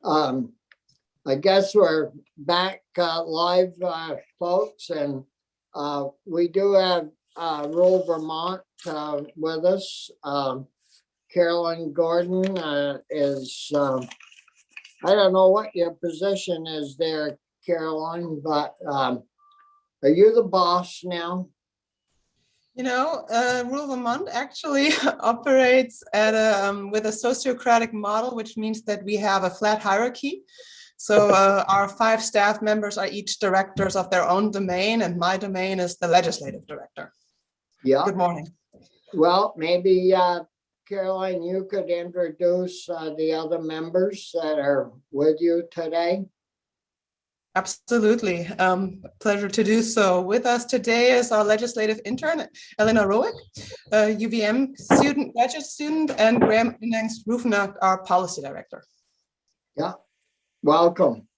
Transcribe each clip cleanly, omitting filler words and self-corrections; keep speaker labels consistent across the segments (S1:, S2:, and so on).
S1: I guess we're back live, folks, and we do have rural Vermont with us. Carolyn Gordon is, I don't know what your position is there, Caroline, but are you the boss now?
S2: You know, rural Vermont actually operates at with a sociocratic model, which means that we have a flat hierarchy. So our 5 staff members are each directors of their own domain, and my domain is the legislative director.
S1: Yeah.
S2: Good morning.
S1: Well, maybe Caroline, you could introduce the other members that are with you today.
S2: Absolutely. Pleasure to do so. With us today is our legislative intern, Elena Roick, UVM student, graduate student, and Graham Rufner, our policy director.
S1: Yeah, welcome.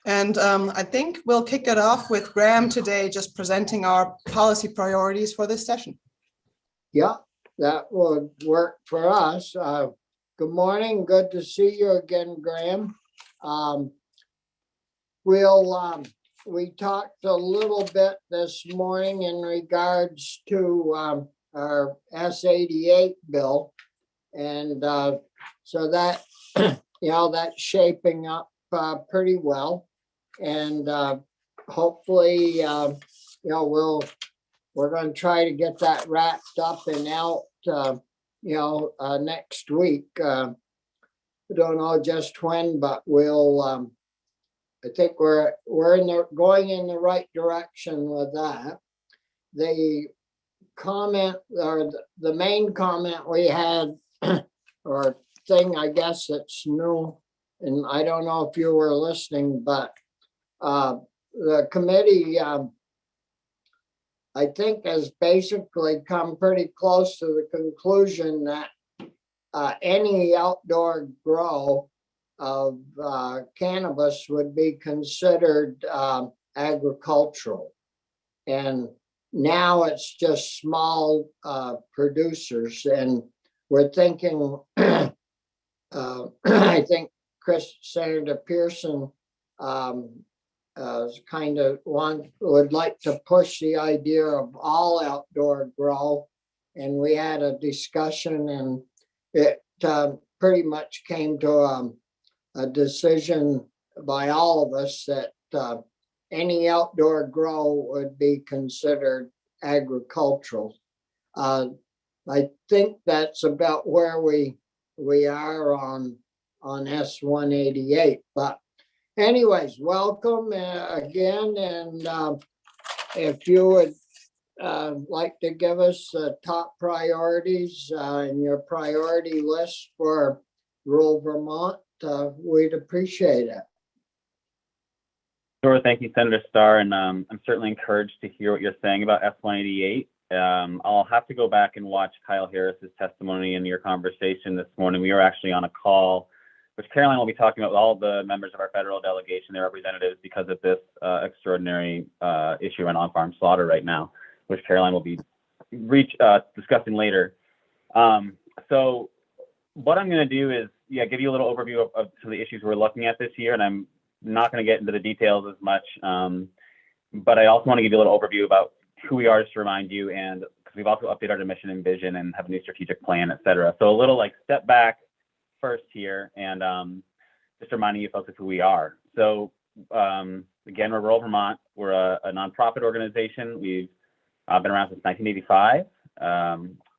S2: And I think we'll kick it off with Graham today, just presenting our policy priorities for this session.
S1: Yeah, that would work for us. Good morning. Good to see you again, Graham. We talked a little bit this morning in regards to our S88 bill, and so that that's shaping up pretty well, and hopefully we're going to try to get that wrapped up and out next week. We don't know just when, but we'll. I think we're going in the right direction with that. The comment, or the main comment we had, or thing I guess that's new, and I don't know if you were listening, but the committee, I think, has basically come pretty close to the conclusion that any outdoor grow of cannabis would be considered agricultural. And now it's just small producers. And we're thinking, I think Senator Pearson kind of would like to push the idea of all outdoor grow. And we had a discussion, and it pretty much came to a decision by all of us that any outdoor grow would be considered agricultural. I think that's about where we are on S188. But anyways, welcome again, and if you would like to give us top priorities and your priority list for rural Vermont, we'd appreciate it.
S3: Sure. Thank you, Senator Starr. And I'm certainly encouraged to hear what you're saying about S188. I'll have to go back and watch Kyle Harris's testimony in your conversation this morning. We were actually on a call, which Caroline will be talking about with all the members of our federal delegation, their representatives, because of this extraordinary issue on on-farm slaughter right now, which Caroline will be discussing later. So what I'm going to do is, give you a little overview of some of the issues we're looking at this year, and I'm not going to get into the details as much, but I also want to give you a little overview about who we are, just to remind you, and because we've also updated our mission and vision and have a new strategic plan, et cetera. So a little step back first here, and just reminding you folks of who we are. So again, we're Rural Vermont. We're a nonprofit organization. We've been around since 1985.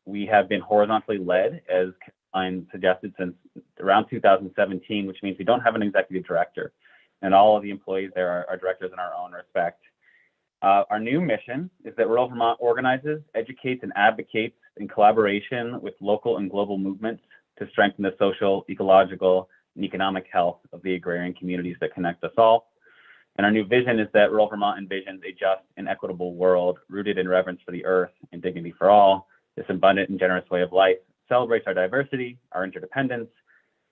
S3: We have been horizontally led, as Caroline suggested, since around 2017, which means we don't have an executive director, and all of the employees there are directors in our own respect. Our new mission is that Rural Vermont organizes, educates, and advocates in collaboration with local and global movements to strengthen the social, ecological, and economic health of the agrarian communities that connect us all. And our new vision is that Rural Vermont envisions a just and equitable world rooted in reverence for the earth and dignity for all. This abundant and generous way of life celebrates our diversity, our interdependence,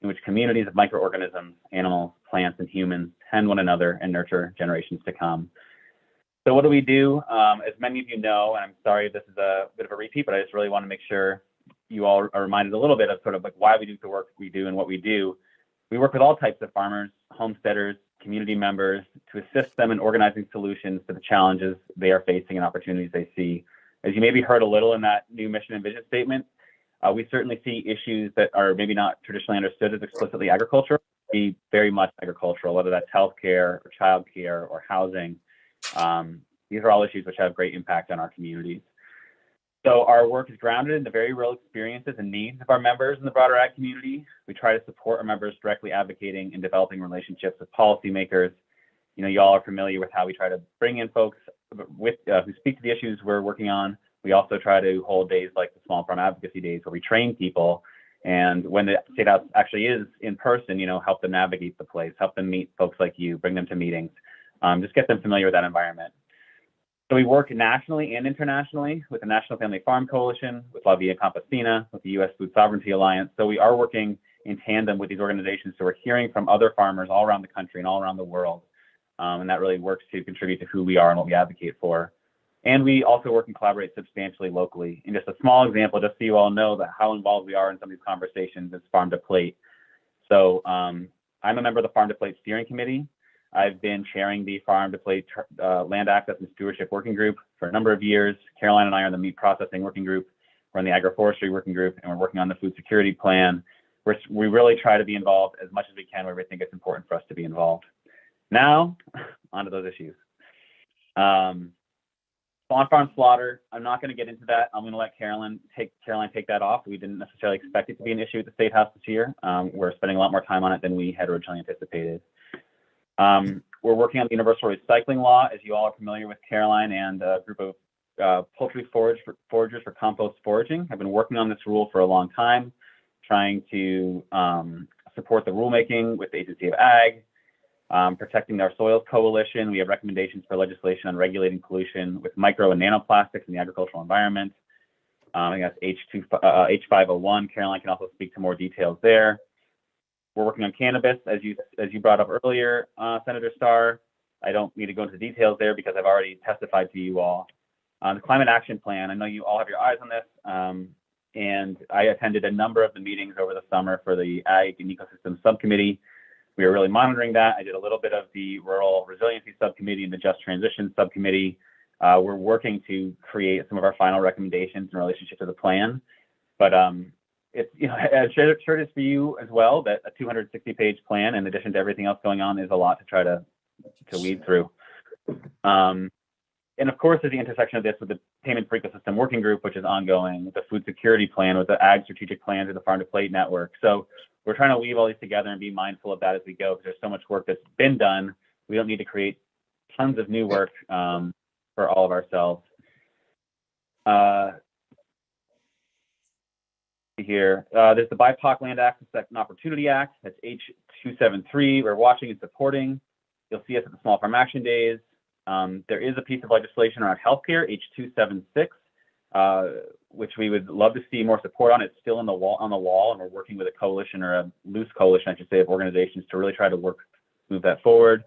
S3: in which communities of microorganisms, animals, plants, and humans tend one another and nurture generations to come. So what do we do? As many of you know, and I'm sorry if this is a bit of a repeat, but I just really want to make sure you all are reminded a little bit of sort of why we do the work we do and what we do. We work with all types of farmers, homesteaders, community members to assist them in organizing solutions to the challenges they are facing and opportunities they see. As you maybe heard a little in that new mission and vision statement, we certainly see issues that are maybe not traditionally understood as explicitly agricultural, be very much agricultural, whether that's healthcare or childcare or housing. These are all issues which have great impact on our communities. So our work is grounded in the very real experiences and needs of our members in the broader ag community. We try to support our members directly advocating and developing relationships with policymakers. You know, you all are familiar with how we try to bring in folks with who speak to the issues we're working on. We also try to hold days like the Small Farm Advocacy Days where we train people. And when the State House actually is in person, you know, help them navigate the place, help them meet folks like you, bring them to meetings, just get them familiar with that environment. So we work nationally and internationally with the National Family Farm Coalition, with La Via Campesina, with the U.S. Food Sovereignty Alliance. So we are working in tandem with these organizations. So we're hearing from other farmers all around the country and all around the world. And that really works to contribute to who we are and what we advocate for. And we also work and collaborate substantially locally. And just a small example, just so you all know that how involved we are in some of these conversations, is Farm to Plate. So I'm a member of the Farm to Plate Steering Committee. I've been chairing the Farm to Plate Land Access and Stewardship Working Group for a number of years. Caroline and I are in the Meat Processing Working Group. We're in the Agroforestry Working Group, and we're working on the Food Security Plan. We really try to be involved as much as we can where we think it's important for us to be involved. Now, onto those issues. On-farm slaughter, I'm not going to get into that. I'm going to let Caroline take that off. We didn't necessarily expect it to be an issue at the State House this year. We're spending a lot more time on it than we had originally anticipated. We're working on the Universal Recycling Law, as you all are familiar with. Caroline and a group of poultry foragers for compost foraging have been working on this rule for a long time, trying to support the rulemaking with the Agency of Ag, protecting our soils coalition. We have recommendations for legislation on regulating pollution with micro and nanoplastics in the agricultural environment. I think that's H501. Caroline can also speak to more details there. We're working on cannabis, as you brought up earlier, Senator Starr. I don't need to go into the details there because I've already testified to you all. The Climate Action Plan, I know you all have your eyes on this, and I attended a number of the meetings over the summer for the Ag and Ecosystem Subcommittee. We are really monitoring that. I did a little bit of the Rural Resiliency Subcommittee and the Just Transition Subcommittee. We're working to create some of our final recommendations in relationship to the plan. But it's, you know, as sure it is for you as well, that a 260-page plan, in addition to everything else going on, is a lot to try to weed through. And of course, there's the intersection of this with the Payment for Ecosystem Working Group, which is ongoing, with the Food Security Plan, with the Ag Strategic Plans, or the Farm to Plate Network. So we're trying to weave all these together and be mindful of that as we go, because there's so much work that's been done. We don't need to create tons of new work for all of ourselves. Here, there's the BIPOC Land Access and Opportunity Act. That's H273. We're watching and supporting. You'll see us at the Small Farm Action Days. There is a piece of legislation around healthcare, H276, which we would love to see more support on. It's still on the wall, and we're working with a coalition, or a loose coalition, I should say, of organizations to really try to move that forward.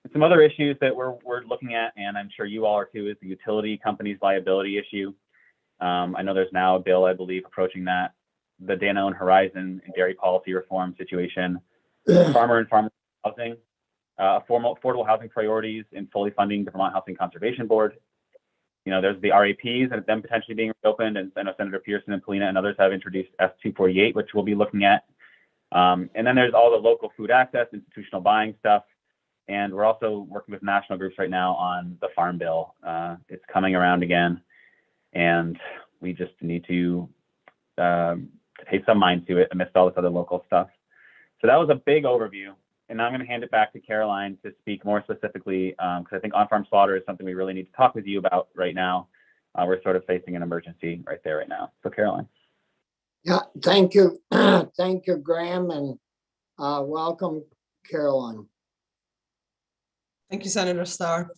S3: And some other issues that we're looking at, and I'm sure you all are too, is the utility companies' liability issue. I know there's now a bill, I believe, approaching that. The Danone Horizon and dairy policy reform situation, farmer housing, affordable housing priorities, and fully funding the Vermont Housing Conservation Board. You know, there's the RAPs and them potentially being reopened, and I know Senator Pearson and Polina and others have introduced S248, which we'll be looking at. And then there's all the local food access, institutional buying stuff. And we're also working with national groups right now on the Farm Bill. It's coming around again, and we just need to pay some mind to it amidst all this other local stuff. So that was a big overview. And now I'm going to hand it back to Caroline to speak more specifically, because I think on-farm slaughter is something we really need to talk with you about right now. We're sort of facing an emergency right there right now. So Caroline.
S1: Yeah, thank you. Thank you, Graham, and welcome, Caroline.
S2: Thank you, Senator Starr.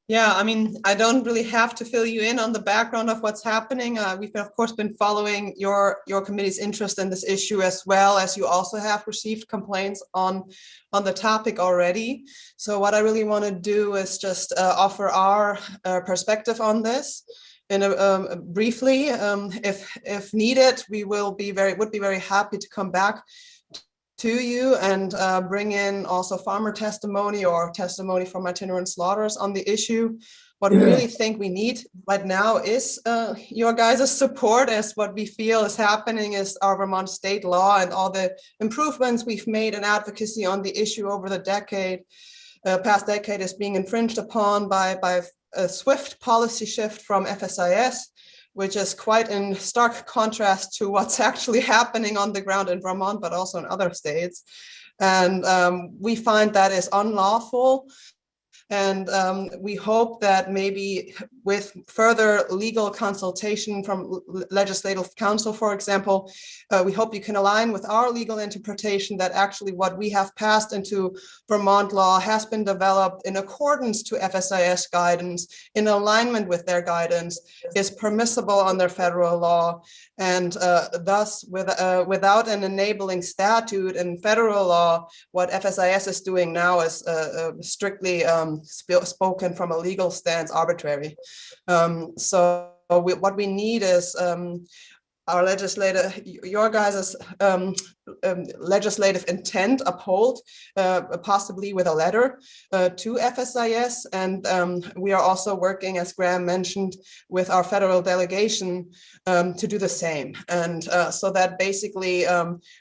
S2: Yeah, I mean, I don't really have to fill you in on the background of what's happening. We've, of course, been following your committee's interest in this issue, as well as you also have received complaints on the topic already. So what I really want to do is just offer our perspective on this. And briefly, if needed, we would be very happy to come back to you and bring in also farmer testimony or testimony from itinerant slaughterers on the issue. What we really think we need right now is your guys' support, as what we feel is happening is our Vermont state law and all the improvements we've made in advocacy on the issue over the past decade is being infringed upon by a swift policy shift from FSIS, which is quite in stark contrast to what's actually happening on the ground in Vermont, but also in other states. And we find that is unlawful. And we hope that maybe with further legal consultation from legislative counsel, for example, we hope you can align with our legal interpretation that actually what we have passed into Vermont law has been developed in accordance to FSIS guidance, in alignment with their guidance, is permissible under federal law, and thus without an enabling statute in federal law, what FSIS is doing now is strictly spoken from a legal stance arbitrary. What we need is our your guys' legislative intent upheld, possibly with a letter to FSIS. And we are also working, as Graham mentioned, with our federal delegation to do the same. And so that basically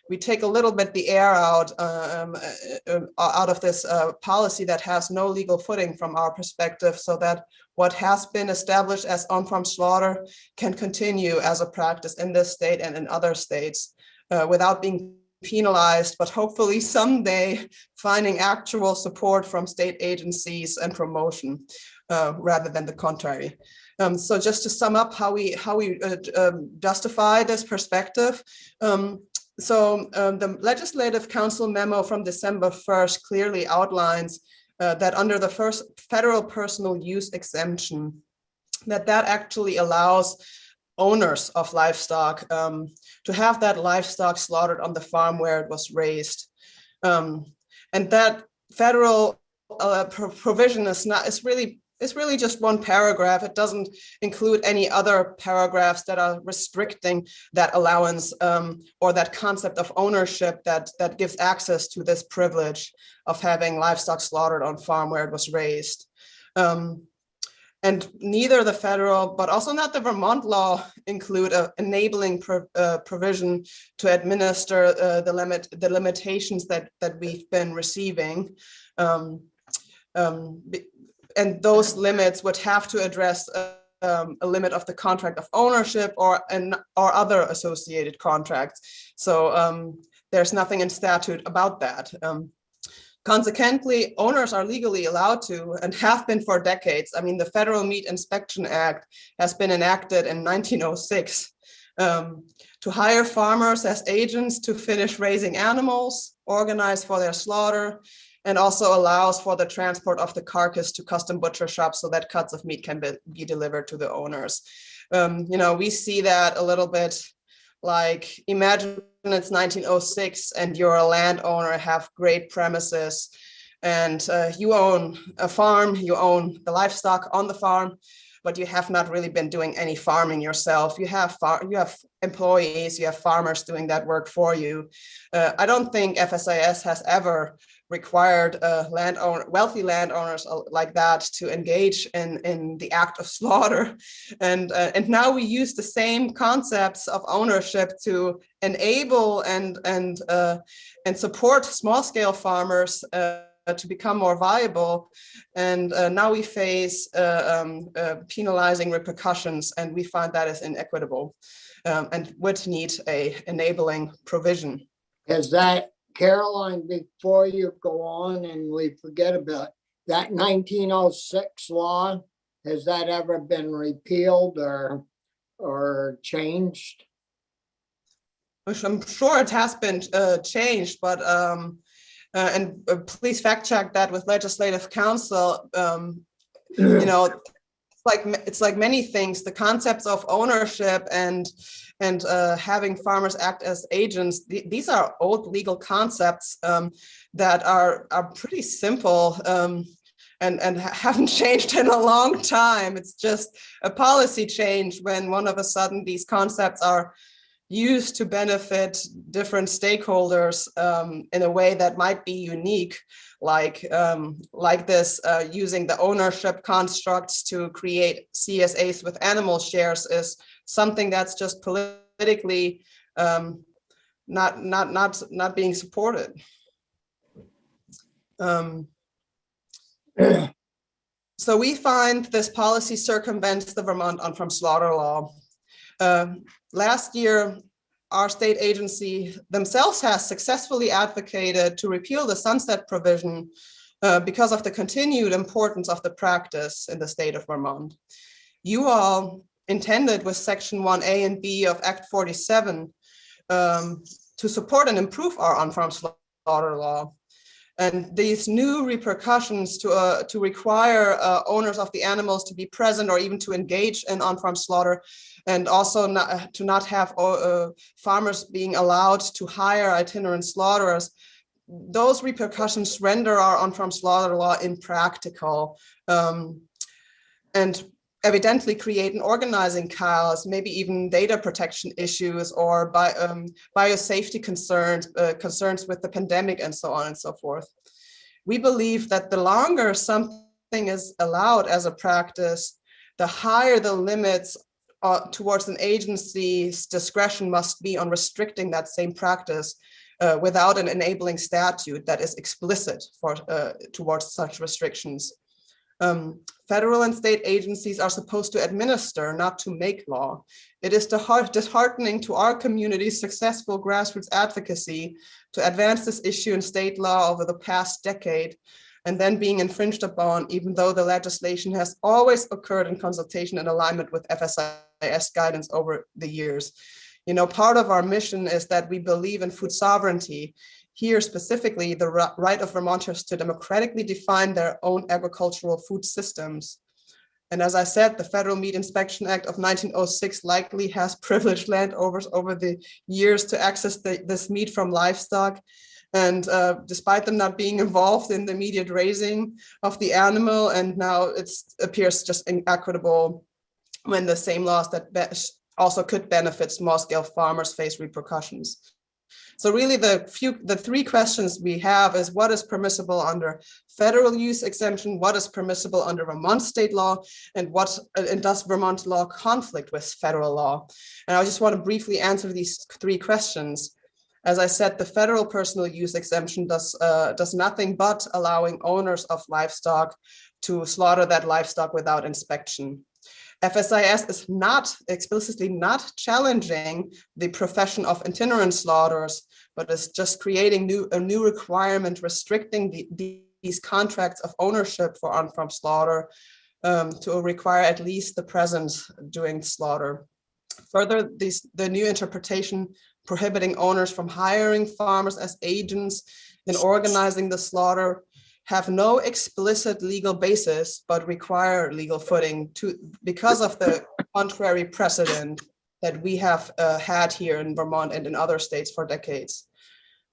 S2: we take a little bit the air out of this policy that has no legal footing from our perspective, so that what has been established as on-farm slaughter can continue as a practice in this state and in other states without being penalized, but hopefully someday finding actual support from state agencies and promotion rather than the contrary. So just to sum up how we justify this perspective. The Legislative Council memo from December 1st clearly outlines that under the first federal personal use exemption, that actually allows owners of livestock to have that livestock slaughtered on the farm where it was raised. And that federal provision is really just one paragraph. It doesn't include any other paragraphs that are restricting that allowance or that concept of ownership that gives access to this privilege of having livestock slaughtered on farm where it was raised. And neither the federal, but also not the Vermont law, include an enabling provision to administer the limitations that we've been receiving. And those limits would have to address a limit of the contract of ownership or other associated contracts. So there's nothing in statute about that. Consequently, owners are legally allowed to and have been for decades. I mean, the Federal Meat Inspection Act has been enacted in 1906 to hire farmers as agents to finish raising animals, organize for their slaughter, and also allows for the transport of the carcass to custom butcher shops so that cuts of meat can be delivered to the owners. We see that a little bit like, imagine it's 1906 and you're a landowner, have great premises, and you own a farm, you own the livestock on the farm, but you have not really been doing any farming yourself. You have employees, you have farmers doing that work for you. I don't think FSIS has ever required wealthy landowners like that to engage in the act of slaughter. And now we use the same concepts of ownership to enable and support small-scale farmers to become more viable. And now we face penalizing repercussions, and we find that is inequitable and would need a enabling provision.
S1: Is that, Caroline, before you go on and we forget about that 1906 law, has that ever been repealed or changed?
S2: I'm sure it has been changed, but and please fact check that with legislative counsel. It's like many things. The concepts of ownership and having farmers act as agents, these are old legal concepts that are pretty simple and haven't changed in a long time. It's just a policy change when one of a sudden these concepts are used to benefit different stakeholders in a way that might be unique, like this, using the ownership constructs to create CSAs with animal shares is something that's just politically not being supported. So we find this policy circumvents the Vermont on-farm slaughter law. Last year, our state agency themselves has successfully advocated to repeal the sunset provision because of the continued importance of the practice in the state of Vermont. You all intended with Section 1A and B of Act 47 to support and improve our on-farm slaughter law. And these new repercussions to require owners of the animals to be present or even to engage in on-farm slaughter, and also to not have farmers being allowed to hire itinerant slaughterers, those repercussions render our on-farm slaughter law impractical and evidently create an organizing chaos, maybe even data protection issues or biosafety concerns, concerns with the pandemic and so on and so forth. We believe that the longer something is allowed as a practice, the higher the limits towards an agency's discretion must be on restricting that same practice without an enabling statute that is explicit towards such restrictions. Federal and state agencies are supposed to administer, not to make law. It is disheartening to our community's successful grassroots advocacy to advance this issue in state law over the past decade and then being infringed upon, even though the legislation has always occurred in consultation and alignment with FSIS guidance over the years. You know, part of our mission is that we believe in food sovereignty. Here specifically, the right of Vermonters to democratically define their own agricultural food systems. And as I said, the Federal Meat Inspection Act of 1906 likely has privileged landowners over the years to access this meat from livestock. And despite them not being involved in the immediate raising of the animal, and now it appears just inequitable when the same laws that also could benefit small-scale farmers face repercussions. So really the three questions we have is what is permissible under federal use exemption, what is permissible under Vermont state law, and does Vermont law conflict with federal law? And I just want to briefly answer these three questions. As I said, the federal personal use exemption does nothing but allowing owners of livestock to slaughter that livestock without inspection. FSIS is explicitly not challenging the profession of itinerant slaughterers, but is just creating a new requirement restricting these contracts of ownership for on-farm slaughter to require at least the presence during slaughter. Further, the new interpretation prohibiting owners from hiring farmers as agents in organizing the slaughter have no explicit legal basis, but require legal footing because of the contrary precedent that we have had here in Vermont and in other states for decades.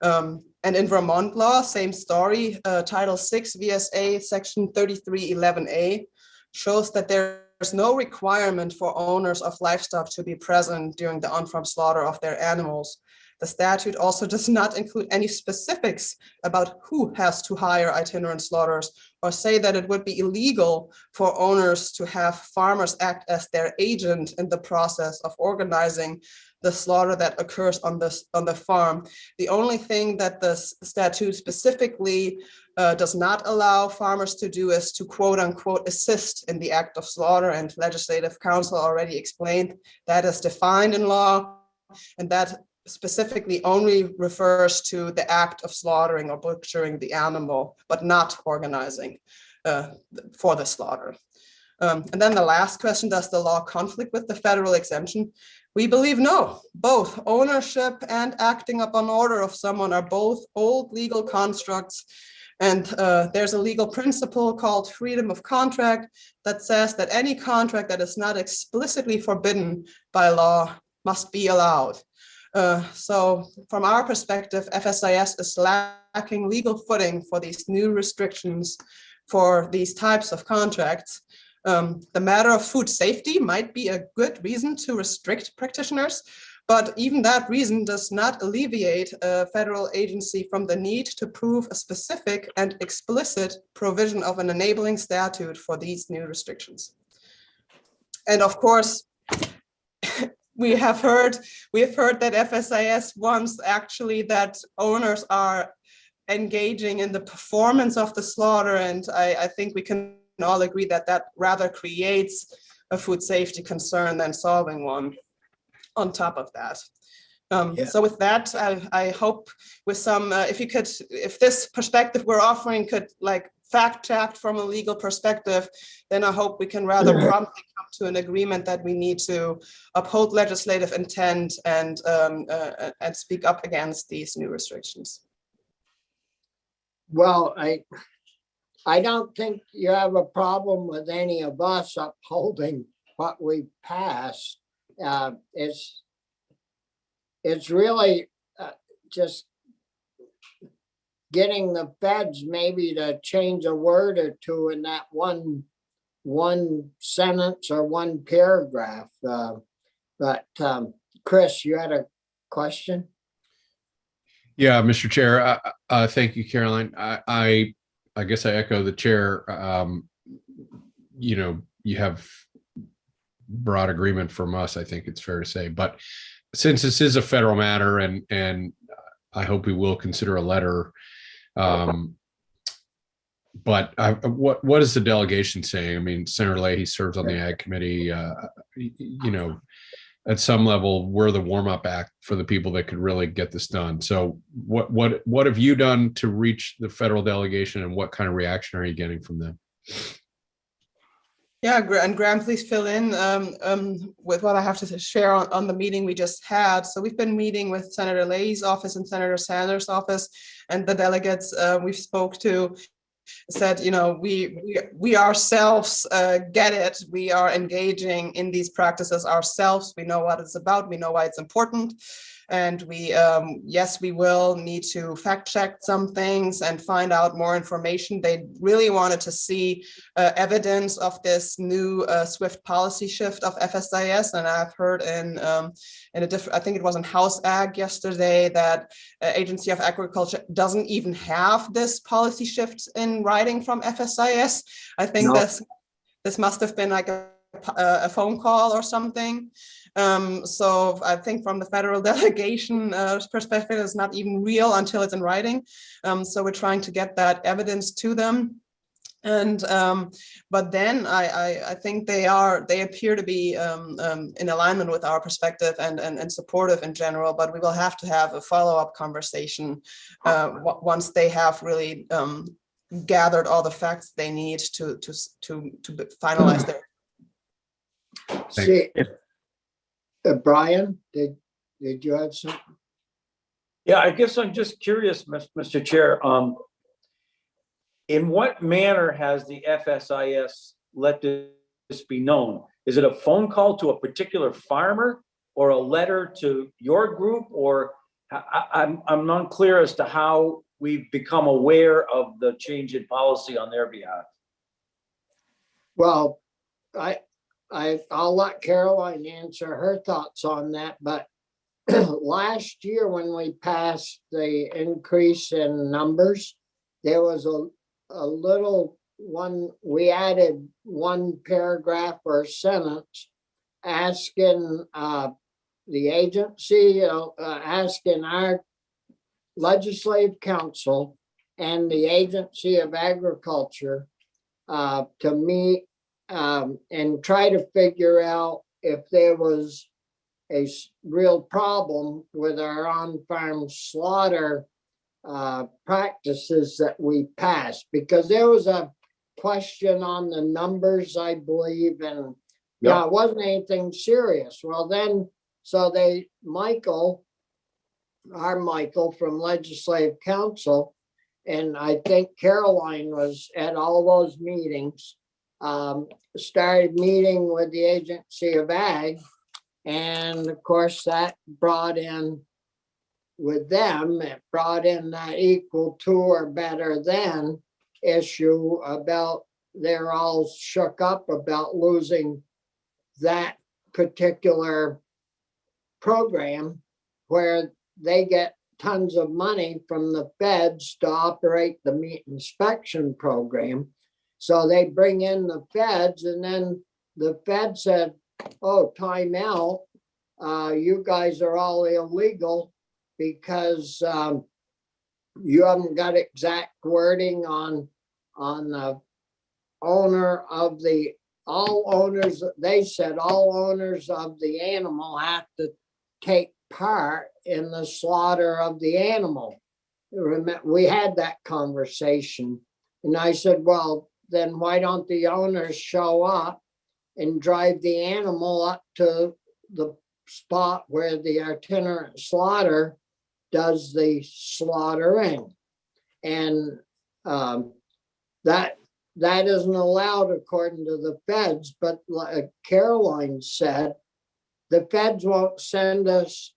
S2: And in Vermont law, same story, Title VI VSA section 3311A shows that there's no requirement for owners of livestock to be present during the on-farm slaughter of their animals. The statute also does not include any specifics about who has to hire itinerant slaughterers or say that it would be illegal for owners to have farmers act as their agent in the process of organizing the slaughter that occurs on the farm. The only thing that the statute specifically does not allow farmers to do is to quote unquote assist in the act of slaughter, and Legislative Counsel already explained that is defined in law, and that specifically only refers to the act of slaughtering or butchering the animal, but not organizing for the slaughter. And then the last question, does the law conflict with the federal exemption? We believe no. Both ownership and acting upon order of someone are both old legal constructs. And there's a legal principle called freedom of contract that says that any contract that is not explicitly forbidden by law must be allowed. So from our perspective, FSIS is lacking legal footing for these new restrictions for these types of contracts. The matter of food safety might be a good reason to restrict practitioners, But even that reason does not alleviate a federal agency from the need to prove a specific and explicit provision of an enabling statute for these new restrictions. And of course, we have heard that FSIS wants actually that owners are engaging in the performance of the slaughter, and I think we can all agree that that rather creates a food safety concern than solving one on top of that. So with that, I hope with some, if this perspective we're offering could like fact check from a legal perspective, then I hope we can rather promptly come to an agreement that we need to uphold legislative intent and speak up against these new restrictions.
S1: Well, I don't think you have a problem with any of us upholding what we passed. It's really just getting the feds maybe to change a word or two in that one sentence or one paragraph. But Chris, you had a question?
S4: Yeah, Mr. Chair. Thank you, Caroline. I guess I echo the chair. You have broad agreement from us, I think it's fair to say. But since this is a federal matter, and I hope we will consider a letter. But what is the delegation saying? I mean, Senator Leahy serves on the Ag Committee. At some level, we're the warm-up act for the people that could really get this done. So what have you done to reach the federal delegation, and what kind of reaction are you getting from them?
S2: Yeah, and Graham, please fill in with what I have to share on the meeting we just had. So we've been meeting with Senator Leahy's office and Senator Sanders' office, and the delegates we've spoke to said, we ourselves get it. We are engaging in these practices ourselves. We know what it's about. We know why it's important. And we, yes, we will need to fact check some things and find out more information. They really wanted to see evidence of this new swift policy shift of FSIS. And I've heard in a different, I think it was in House Ag yesterday, that Agency of Agriculture doesn't even have this policy shift in writing from FSIS. I think this must have been like a phone call or something. So I think from the federal delegation perspective, it's not even real until it's in writing. So we're trying to get that evidence to them. And but then I think they appear to be in alignment with our perspective and supportive in general, but we will have to have a follow-up conversation once they have really gathered all the facts they need to finalize their.
S1: See, Brian, did you have something?
S5: Yeah, I guess I'm just curious, Mr. Chair. In what manner has the FSIS let this be known? Is it a phone call to a particular farmer, or a letter to your group, or I'm unclear as to how we've become aware of the change in policy on their behalf?
S1: Well, I'll let Caroline answer her thoughts on that, but last year when we passed the increase in numbers, there was a little one, we added one paragraph or sentence asking the agency, asking our legislative council and the Agency of Agriculture to meet and try to figure out if there was a real problem with our on-farm slaughter practices that we passed, because there was a question on the numbers, I believe, and yeah, it wasn't anything serious. Well, then, so Michael from Legislative Council, and I think Caroline was at all those meetings, started meeting with the Agency of Ag. And of course, that brought in with them, it brought in that equal to or better than issue about they're all shook up about losing that particular program where they get tons of money from the feds to operate the meat inspection program. So they bring in the feds, and then the fed said, oh, time out. You guys are all illegal because you haven't got exact wording on the owner of the, all owners, they said all owners of the animal have to take part in the slaughter of the animal. We had that conversation, and I said, well, then why don't the owners show up and drive the animal up to the spot where the itinerant slaughter does the slaughtering? And that isn't allowed according to the feds, but like Caroline said, the feds won't send us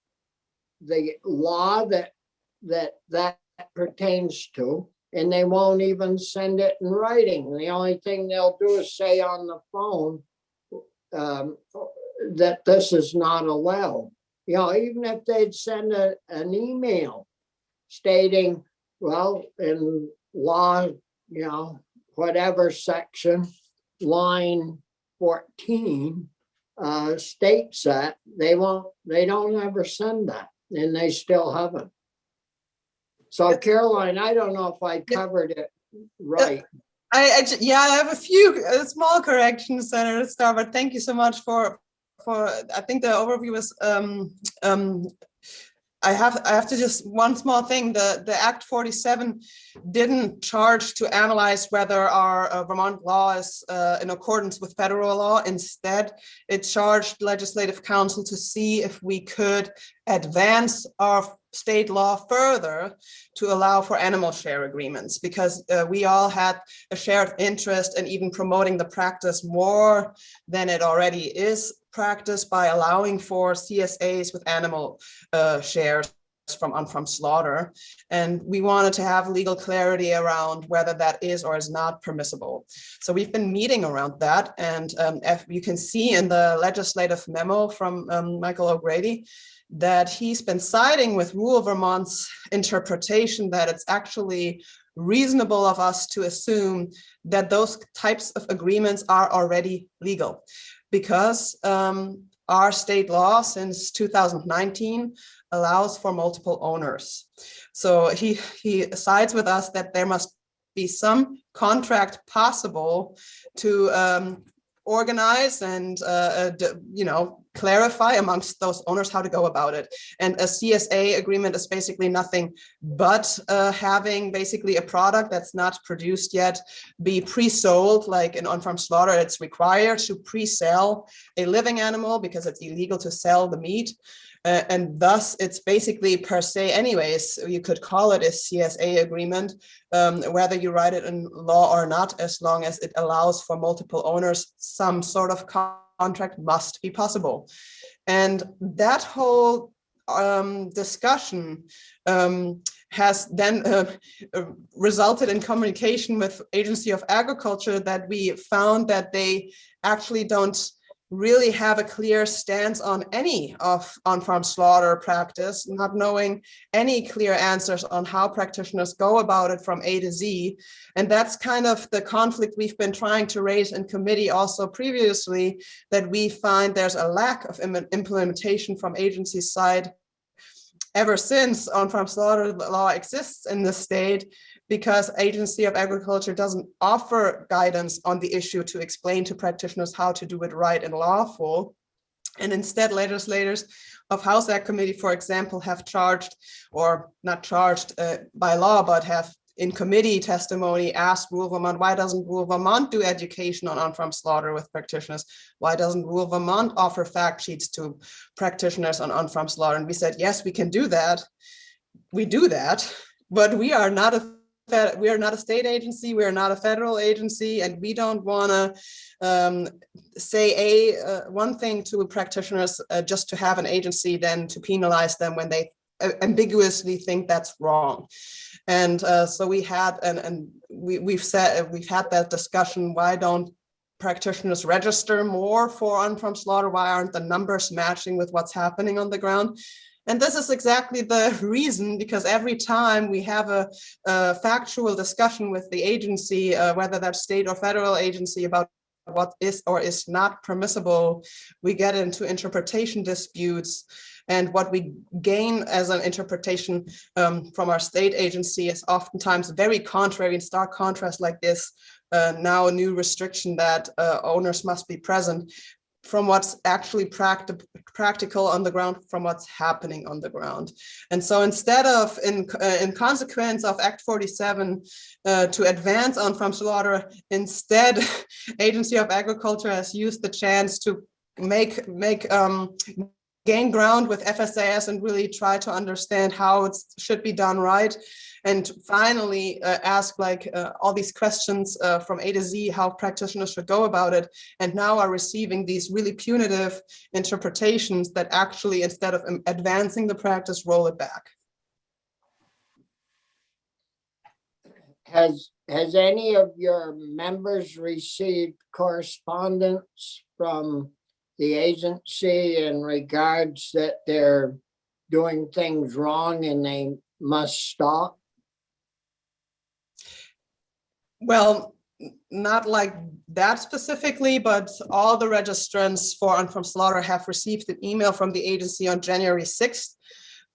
S1: the law that pertains to, and they won't even send it in writing. The only thing they'll do is say on the phone that this is not allowed. You know, even if they'd send an email stating, well, in law, you know, whatever section, line 14 states that, they don't ever send that, and they still haven't. So Caroline, I don't know if I covered it right.
S2: I have a few small corrections, Senator Starr, but thank you so much for I think the overview was I have to just one small thing. The Act 47 didn't charge to analyze whether our Vermont law is in accordance with federal law. Instead, it charged Legislative Council to see if we could advance our state law further to allow for animal share agreements, because we all had a shared interest in even promoting the practice more than it already is practiced by allowing for CSAs with animal shares from on-farm slaughter. And we wanted to have legal clarity around whether that is or is not permissible. So we've been meeting around that. And if you can see in the legislative memo from Michael O'Grady, that he's been siding with Rural Vermont's interpretation that it's actually reasonable of us to assume that those types of agreements are already legal, because our state law since 2019 allows for multiple owners. So he sides with us that there must be some contract possible to organize and clarify amongst those owners how to go about it. And a CSA agreement is basically nothing but having basically a product that's not produced yet be pre-sold. Like in on-farm slaughter, it's required to pre-sell a living animal because it's illegal to sell the meat. And thus it's basically per se anyways, you could call it a CSA agreement, whether you write it in law or not, as long as it allows for multiple owners, some sort of contract must be possible. And that whole discussion has then resulted in communication with Agency of Agriculture that we found that they actually don't really have a clear stance on any of on-farm slaughter practice, not knowing any clear answers on how practitioners go about it from A to Z. And that's kind of the conflict we've been trying to raise in committee also previously, that we find there's a lack of implementation from agency side ever since on-farm slaughter law exists in the state, because Agency of Agriculture doesn't offer guidance on the issue to explain to practitioners how to do it right and lawful. And instead, legislators of House Ag Committee, for example, have charged, or not charged by law, but have in committee testimony asked Rural Vermont, why doesn't Rural Vermont do education on-farm slaughter with practitioners? Why doesn't Rural Vermont offer fact sheets to practitioners on on-farm slaughter? And we said, yes, we can do that. We do that, but we are not a state agency, we are not a federal agency, and we don't want to say one thing to practitioners just to have an agency, then to penalize them when they ambiguously think that's wrong. And so we had, we've had that discussion, why don't practitioners register more for on-farm slaughter? Why aren't the numbers matching with what's happening on the ground? And this is exactly the reason, because every time we have a factual discussion with the agency, whether that's state or federal agency, about what is or is not permissible, we get into interpretation disputes. And what we gain as an interpretation from our state agency is oftentimes very contrary, in stark contrast like this, now a new restriction that owners must be present, from what's actually practical on the ground, from what's happening on the ground. And so instead of, in consequence of Act 47, to advance on-farm slaughter, instead, Agency of Agriculture has used the chance to gain ground with FSIS and really try to understand how it should be done right. And finally, ask all these questions from A to Z, how practitioners should go about it, and now are receiving these really punitive interpretations that actually, instead of advancing the practice, roll it back.
S1: Has any of your members received correspondence from the agency in regards that they're doing things wrong and they must stop?
S2: Well, not like that specifically, but all the registrants for on-farm slaughter have received an email from the agency on January 6th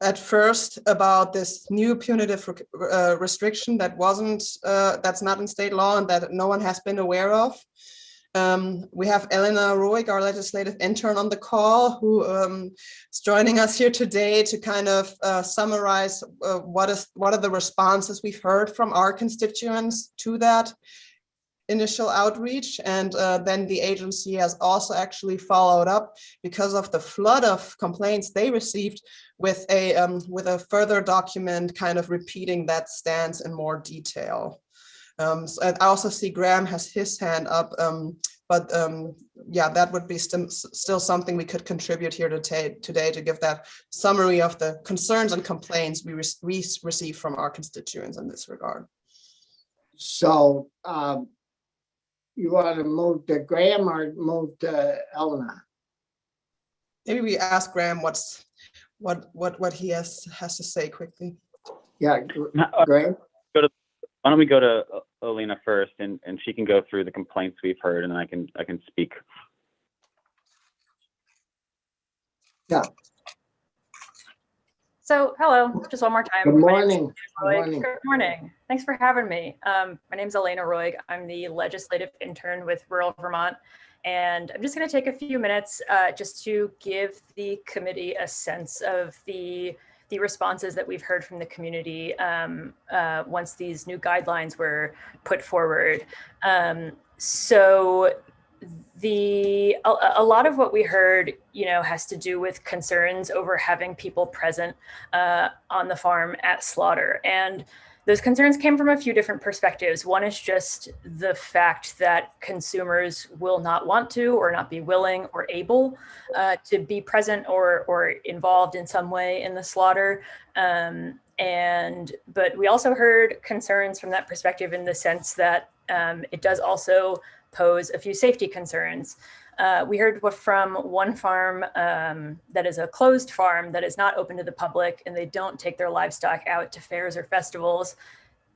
S2: at first about this new punitive restriction that's not in state law and that no one has been aware of. We have Elena Roig, our legislative intern, on the call, who is joining us here today to kind of summarize what are the responses we've heard from our constituents to that initial outreach. And then the agency has also actually followed up, because of the flood of complaints they received, with a further document kind of repeating that stance in more detail. So I also see Graham has his hand up, but yeah, that would be still something we could contribute here today to give that summary of the concerns and complaints we receive from our constituents in this regard.
S1: So you want to move to Graham or move to Elena?
S2: Maybe we ask Graham what he has to say quickly.
S1: Yeah, Graham.
S3: Why don't we go to Elena first, and she can go through the complaints we've heard, and then I can speak.
S1: Yeah.
S6: So, hello, just one more time.
S1: Good morning.
S6: Good morning. Thanks for having me. My name is Elena Roig. I'm the legislative intern with rural Vermont, and I'm just going to take a few minutes just to give the committee a sense of the responses that we've heard from the community once these new guidelines were put forward. So a lot of what we heard, has to do with concerns over having people present on the farm at slaughter. And those concerns came from a few different perspectives. One is just the fact that consumers will not want to, or not be willing or able to be present or involved in some way in the slaughter. But we also heard concerns from that perspective in the sense that it does also pose a few safety concerns. We heard from one farm that is a closed farm that is not open to the public, and they don't take their livestock out to fairs or festivals.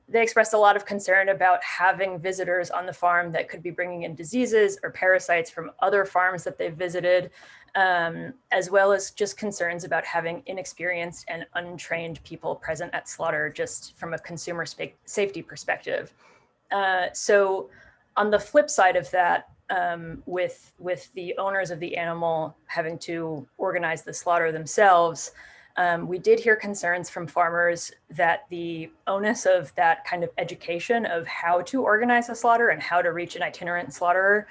S6: They expressed a lot of concern about having visitors on the farm that could be bringing in diseases or parasites from other farms that they've visited, as well as just concerns about having inexperienced and untrained people present at slaughter, just from a consumer safety perspective. So on the flip side of that, with the owners of the animal having to organize the slaughter themselves, we did hear concerns from farmers that the onus of that kind of education of how to organize a slaughter and how to reach an itinerant slaughterer,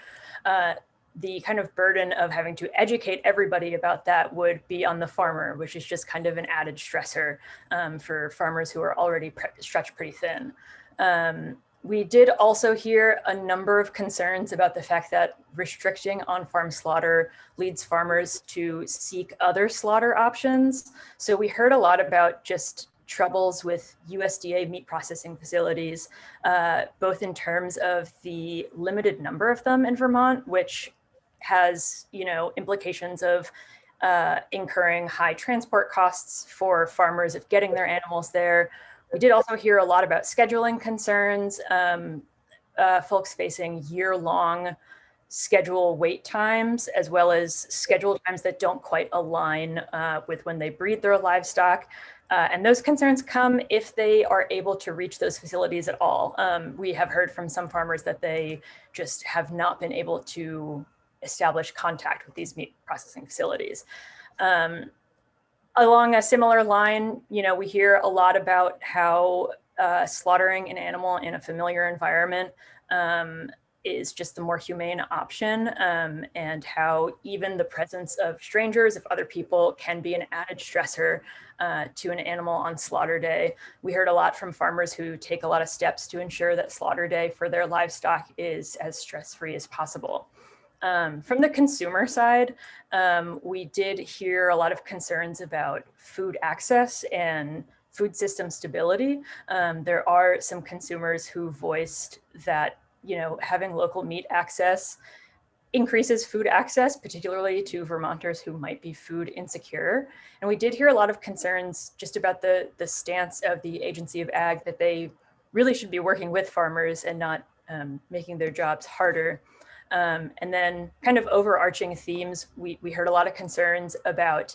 S6: the kind of burden of having to educate everybody about that would be on the farmer, which is just kind of an added stressor for farmers who are already stretched pretty thin. We did also hear a number of concerns about the fact that restricting on-farm slaughter leads farmers to seek other slaughter options. So we heard a lot about just troubles with USDA meat processing facilities, both in terms of the limited number of them in Vermont, which has, implications of incurring high transport costs for farmers of getting their animals there. We did also hear a lot about scheduling concerns, folks facing year-long schedule wait times, as well as schedule times that don't quite align with when they breed their livestock. And those concerns come if they are able to reach those facilities at all. We have heard from some farmers that they just have not been able to establish contact with these meat processing facilities. Along a similar line, we hear a lot about how slaughtering an animal in a familiar environment is just the more humane option, and how even the presence of strangers, of other people, can be an added stressor to an animal on slaughter day. We heard a lot from farmers who take a lot of steps to ensure that slaughter day for their livestock is as stress-free as possible. From the consumer side, we did hear a lot of concerns about food access and food system stability. There are some consumers who voiced that having local meat access increases food access, particularly to Vermonters who might be food insecure. And we did hear a lot of concerns just about the stance of the Agency of Ag, that they really should be working with farmers and not making their jobs harder. And then kind of overarching themes, we heard a lot of concerns about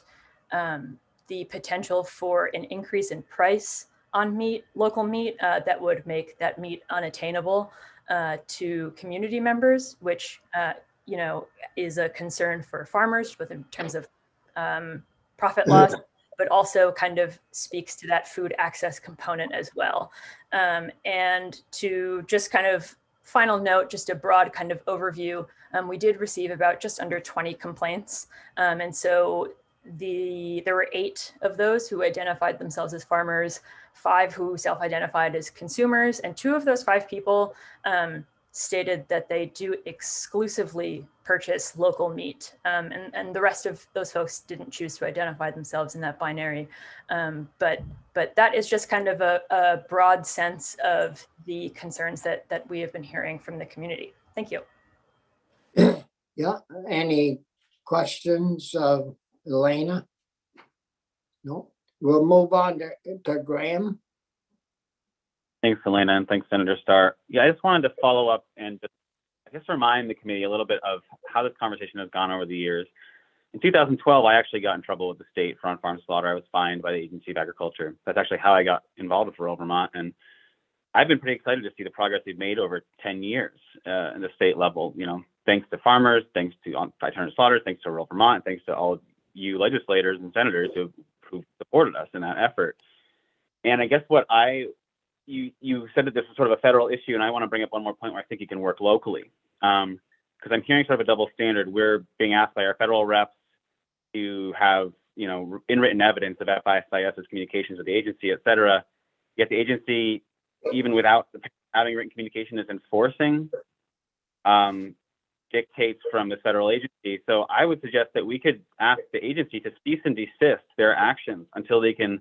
S6: the potential for an increase in price on meat, local meat, that would make that meat unattainable to community members, which is a concern for farmers, both in terms of profit loss, but also kind of speaks to that food access component as well. And to just kind of final note, just a broad kind of overview, we did receive about just under 20 complaints. And so there were 8 of those who identified themselves as farmers, 5 who self-identified as consumers, and 2 of those 5 people stated that they do exclusively purchase local meat. And the rest of those folks didn't choose to identify themselves in that binary. But that is just kind of a broad sense of the concerns that we have been hearing from the community. Thank you.
S1: Yeah, any questions of Elena? No, we'll move on to Graham.
S3: Thanks, Elena, and thanks, Senator Starr. Yeah, I just wanted to follow up and just, I guess, remind the committee a little bit of how this conversation has gone over the years. In 2012, I actually got in trouble with the state for on-farm slaughter. I was fined by the Agency of Agriculture. That's actually how I got involved with rural Vermont, and I've been pretty excited to see the progress we've made over 10 years in the state level. Thanks to farmers, thanks to on-farm slaughter, thanks to rural Vermont, thanks to all of you legislators and senators who supported us in that effort. And I guess you said that this is sort of a federal issue, and I want to bring up one more point where I think you can work locally, because I'm hearing sort of a double standard. We're being asked by our federal reps to have, in written evidence of FIS's communications with the agency, et cetera. Yet the agency, even without having written communication, is enforcing dictates from the federal agency. So I would suggest that we could ask the agency to cease and desist their actions until they can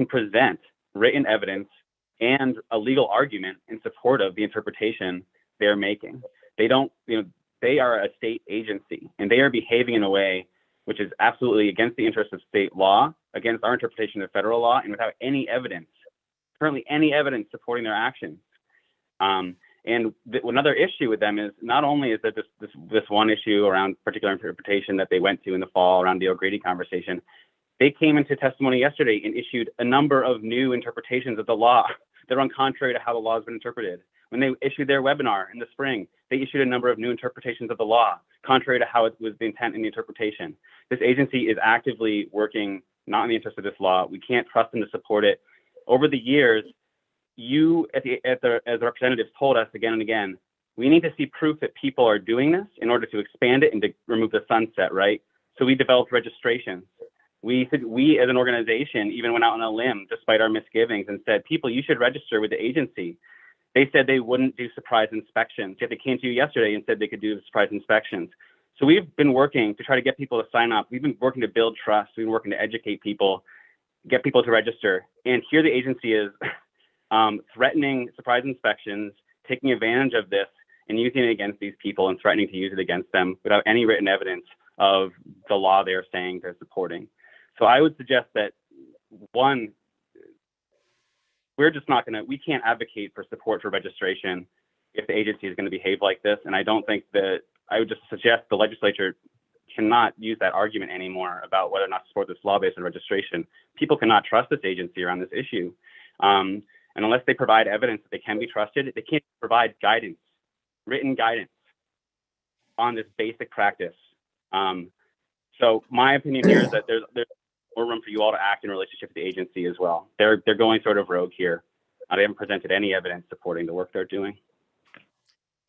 S3: present written evidence and a legal argument in support of the interpretation they're making. They are a state agency, and they are behaving in a way which is absolutely against the interests of state law, against our interpretation of federal law, and without currently any evidence supporting their actions. Another issue with them is not only is there this one issue around particular interpretation that they went to in the fall around the O'Grady conversation. They came into testimony yesterday and issued a number of new interpretations of the law that run contrary to how the law has been interpreted. When they issued their webinar in the spring, they issued a number of new interpretations of the law, contrary to how it was the intent in the interpretation. This agency is actively working not in the interest of this law. We can't trust them to support it. Over the years, you, as the representatives, told us again and again, we need to see proof that people are doing this in order to expand it and to remove the sunset, right? So we developed registrations. We as an organization even went out on a limb, despite our misgivings, and said, people, you should register with the agency. They said they wouldn't do surprise inspections, yet they came to you yesterday and said they could do surprise inspections. So we've been working to try to get people to sign up. We've been working to build trust. We've been working to educate people. get people to register. And here the agency is threatening surprise inspections, taking advantage of this and using it against these people and threatening to use it against them without any written evidence of the law they're saying they're supporting. So I would suggest that, one, we're just not going to, we can't advocate for support for registration if the agency is going to behave like this. And I don't think that, I would just suggest the legislature cannot use that argument anymore about whether or not to support this law based on registration. People cannot trust this agency around this issue. And unless they provide evidence that they can be trusted, they can't provide guidance, written guidance on this basic practice. So my opinion here is that there's more room for you all to act in relationship to the agency as well. They're going sort of rogue here. They haven't presented any evidence supporting the work they're doing.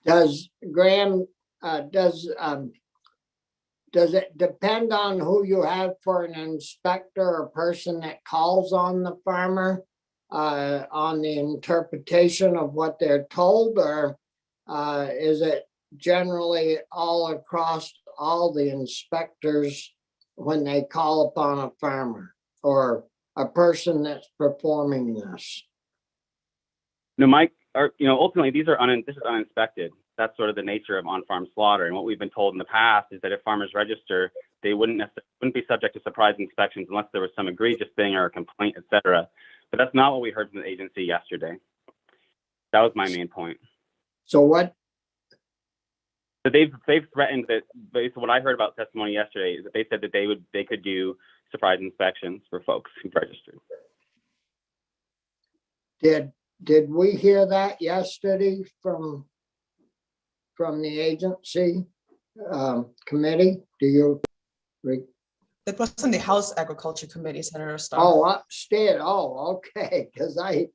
S1: Does Graham, does it depend on who you have for an inspector or person that calls on the farmer on the interpretation of what they're told, or is it generally all across all the inspectors when they call upon a farmer or a person that's performing this?
S3: No, Mike, ultimately this is uninspected. That's sort of the nature of on-farm slaughter. And what we've been told in the past is that if farmers register, they wouldn't be subject to surprise inspections unless there was some egregious thing or a complaint, et cetera. But that's not what we heard from the agency yesterday. That was my main point.
S1: So what?
S3: So they've threatened that, based on what I heard about testimony yesterday, is that they said that they could do surprise inspections for folks who registered.
S1: Did we hear that yesterday from the agency committee? Do you?
S2: That was in the House Agriculture Committee, Senator Starr.
S1: Oh, upstairs. Oh, okay. Because I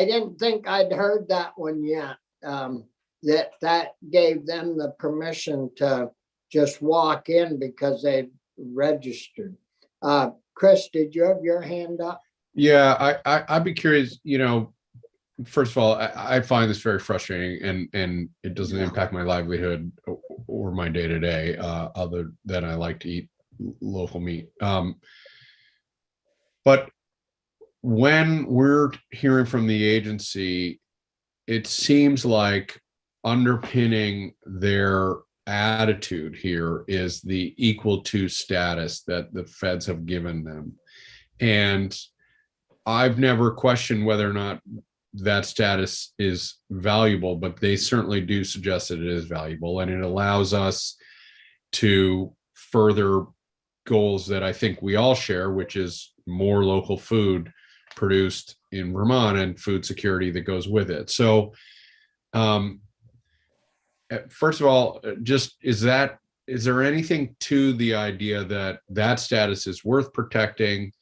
S1: didn't think I'd heard that one yet. That gave them the permission to just walk in because they registered. Chris, did you have your hand up?
S4: Yeah, I'd be curious, first of all, I find this very frustrating, and it doesn't impact my livelihood or my day-to-day, other than I like to eat local meat. But when we're hearing from the agency, it seems like underpinning their attitude here is the equal to status that the feds have given them. And I've never questioned whether or not that status is valuable, but they certainly do suggest that it is valuable, and it allows us to further goals that I think we all share, which is more local food produced in Vermont and food security that goes with it. So first of all, just is there anything to the idea that that status is worth protecting?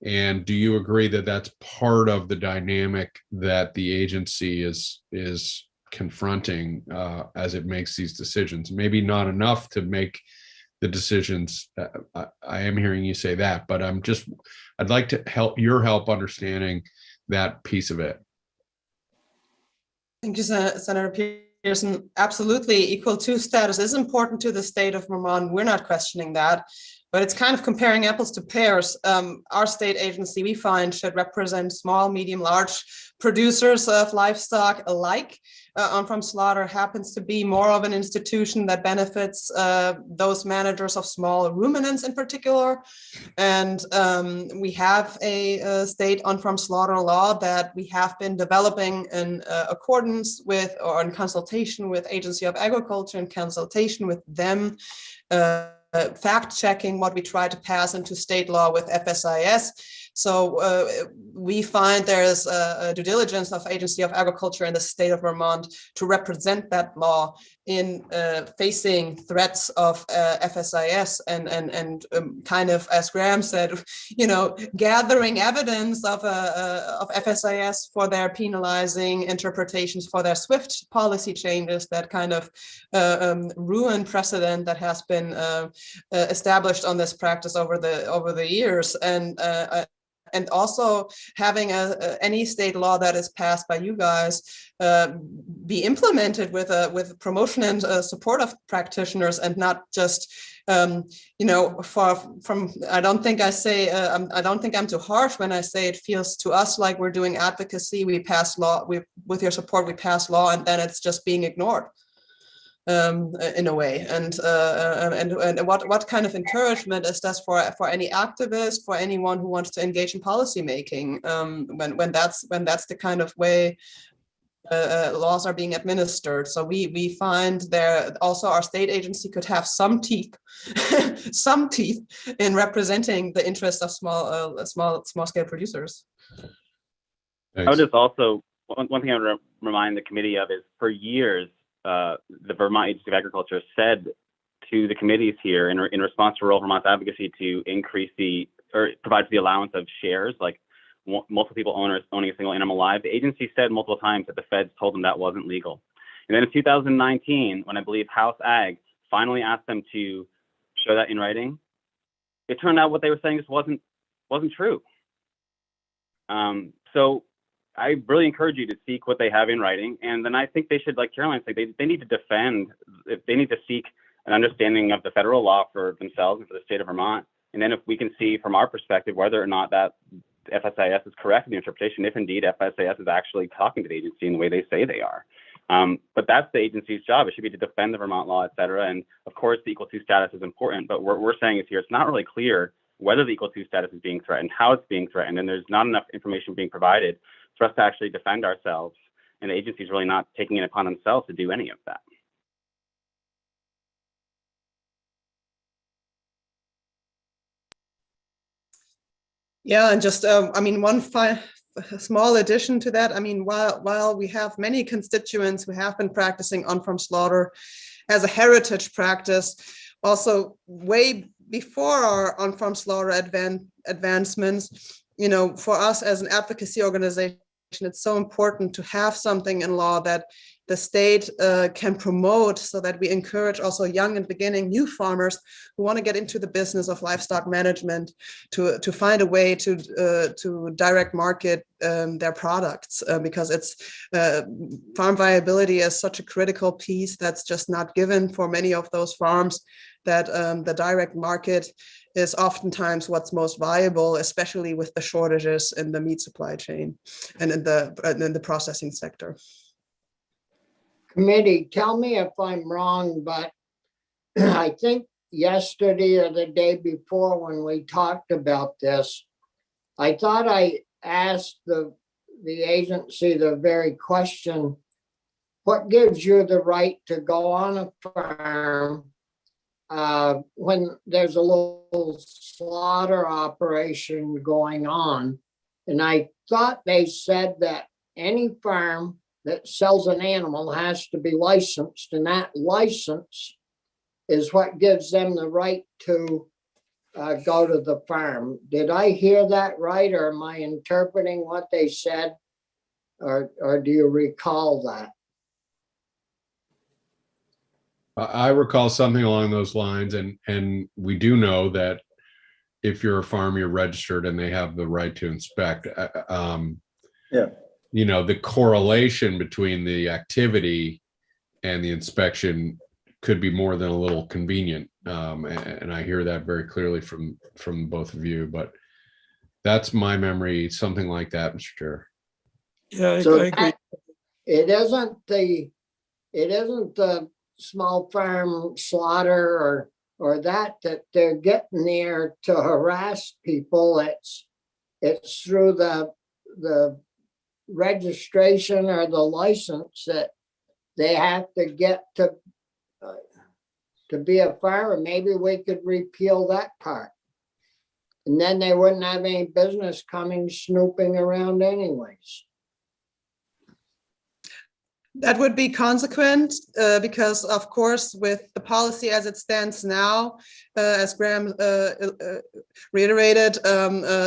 S4: And do you agree that that's part of the dynamic that the agency is confronting as it makes these decisions? Maybe not enough to make the decisions. I am hearing you say that, but I'd like to help understanding that piece of it.
S2: Thank you, Senator Pearson. Absolutely, equal to status is important to the state of Vermont. We're not questioning that. But it's kind of comparing apples to pears. Our state agency, we find, should represent small, medium, large producers of livestock alike. On-farm slaughter happens to be more of an institution that benefits those managers of small ruminants in particular. And we have a state on-farm slaughter law that we have been developing in accordance with, or in consultation with Agency of Agriculture, in consultation with them, fact-checking what we try to pass into state law with FSIS. So we find there's a due diligence of Agency of Agriculture in the state of Vermont to represent that law in facing threats of FSIS and kind of, as Graham said, gathering evidence of FSIS for their penalizing interpretations, for their swift policy changes that kind of ruin precedent that has been established on this practice over the years. And and also having any state law that is passed by you guys be implemented with promotion and support of practitioners, and not just you know, I don't think I don't think I'm too harsh when I say it feels to us like we're doing advocacy. We pass law, with your support, we pass law, and then it's just being ignored in a way. And what kind of encouragement is this for any activist, for anyone who wants to engage in policy making, when that's the kind of way laws are being administered? So we find there also our state agency could have some teeth, some teeth in representing the interests of small scale producers.
S3: I would just also, one thing I would remind the committee of is, for years, the Vermont Agency of Agriculture said to the committees here in response to rural Vermont's advocacy to increase provide for the allowance of shares, like multiple people owning a single animal live. The agency said multiple times that the feds told them that wasn't legal. And then in 2019, when I believe House Ag finally asked them to show that in writing, it turned out what they were saying just wasn't true. So I really encourage you to seek what they have in writing. And then I think they should, like Caroline said, they need to defend, they need to seek an understanding of the federal law for themselves and for the state of Vermont. And then if we can see from our perspective whether or not that FSIS is correct in the interpretation, if indeed FSIS is actually talking to the agency in the way they say they are. But that's the agency's job. It should be to defend the Vermont law, et cetera. And of course, the equal to status is important, but what we're saying is here, it's not really clear whether the equal to status is being threatened, how it's being threatened, and there's not enough information being provided for us to actually defend ourselves. And the agency is really not taking it upon themselves to do any of that.
S2: Yeah, and just I mean, one small addition to that. I mean, while we have many constituents who have been practicing on-farm slaughter as a heritage practice, also way before our on-farm slaughter advancements, you know, for us as an advocacy organization, it's so important to have something in law that the state can promote, so that we encourage also young and beginning new farmers who want to get into the business of livestock management to find a way to direct market their products, because it's farm viability is such a critical piece that's just not given for many of those farms, that the direct market is oftentimes what's most viable, especially with the shortages in the meat supply chain and in the processing sector.
S1: Committee, tell me if I'm wrong, but I think yesterday or the day before when we talked about this, I thought I asked the agency the very question, what gives you the right to go on a farm when there's a little slaughter operation going on? And I thought they said that any farm that sells an animal has to be licensed, and that license is what gives them the right to go to the farm. Did I hear that right, or am I interpreting what they said, or do you recall that?
S4: I recall something along those lines, and we do know that if you're a farm, you're registered and they have the right to inspect.
S5: Yeah.
S4: You know, the correlation between the activity and the inspection could be more than a little convenient. And I hear that very clearly from both of you, but that's my memory, something like that, Mr. Chair.
S7: Yeah,
S1: So
S7: I agree.
S1: it isn't the small farm slaughter or that they're getting there to harass people. It's through the registration or the license that they have to get to be a farmer. Maybe we could repeal that part, and then they wouldn't have any business coming snooping around anyways.
S2: That would be consequent because, of course, with the policy as it stands now, as Graham reiterated,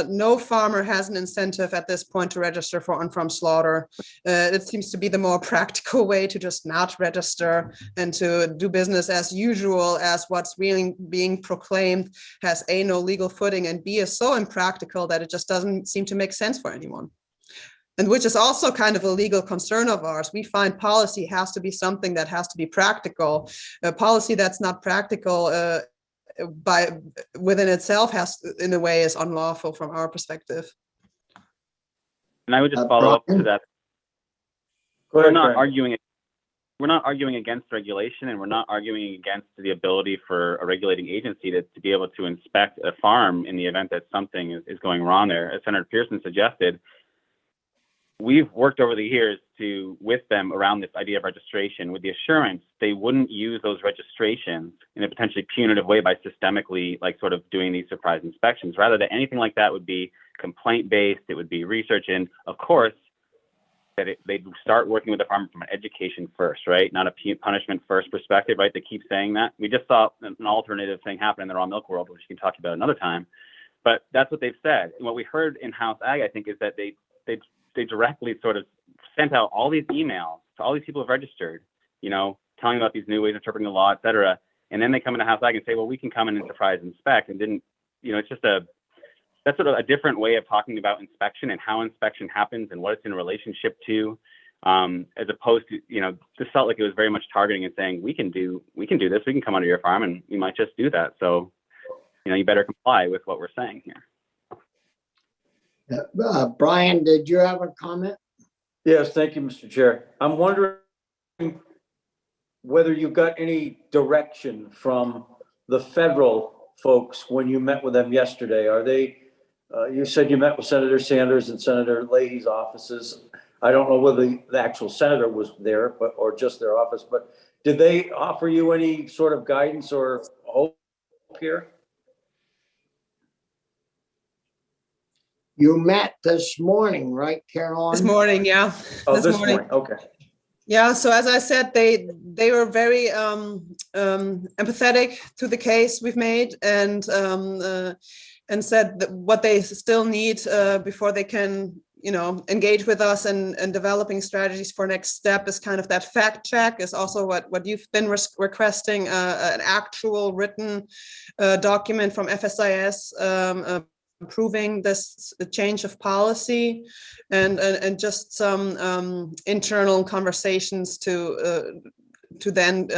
S2: no farmer has an incentive at this point to register for on-farm slaughter. It seems to be the more practical way to just not register and to do business as usual, as what's really being proclaimed has A, no legal footing, and B, is so impractical that it just doesn't seem to make sense for anyone. And which is also kind of a legal concern of ours. We find policy has to be something that has to be practical. A policy that's not practical within itself in a way, is unlawful from our perspective.
S3: And I would just follow up to that.
S5: Go ahead,
S3: We're not arguing against regulation, and we're not arguing against the ability for a regulating agency to be able to inspect a farm in the event that something is going wrong there. As Senator Pearson suggested, we've worked over the years with them around this idea of registration with the assurance they wouldn't use those registrations in a potentially punitive way by systemically sort of doing these surprise inspections. Rather, that anything like that would be complaint-based, it would be research, and of course, that they'd start working with the farmer from an education first, right? Not a punishment first perspective, right? They keep saying that. We just saw an alternative thing happen in the raw milk world, which we can talk about another time. But that's what they've said. And what we heard in House Ag, I think, is that they directly sort of sent out all these emails to all these people who've registered, telling about these new ways of interpreting the law, et cetera. And then they come into House Ag and say, well, we can come in and surprise inspect, and didn't, it's just that's sort of a different way of talking about inspection and how inspection happens and what it's in relationship to, as opposed to, this felt like it was very much targeting and saying, we can do this, we can come onto your farm and we might just do that. So, you better comply with what we're saying here.
S1: Brian, did you have a comment?
S5: Yes, thank you, Mr. Chair. I'm wondering whether you got any direction from the federal folks when you met with them yesterday. Are they, you said you met with Senator Sanders and Senator Leahy's offices. I don't know whether the actual senator was there, or just their office, but did they offer you any sort of guidance or hope here?
S1: You met this morning, right, Caroline?
S2: This morning, yeah.
S5: Oh, this morning. Okay.
S2: Yeah, so as I said, they were very empathetic to the case we've made, and said that what they still need before they can, engage with us and developing strategies for next step is kind of that fact check, is also what you've been requesting, an actual written document from FSIS approving this change of policy, and just some internal conversations to then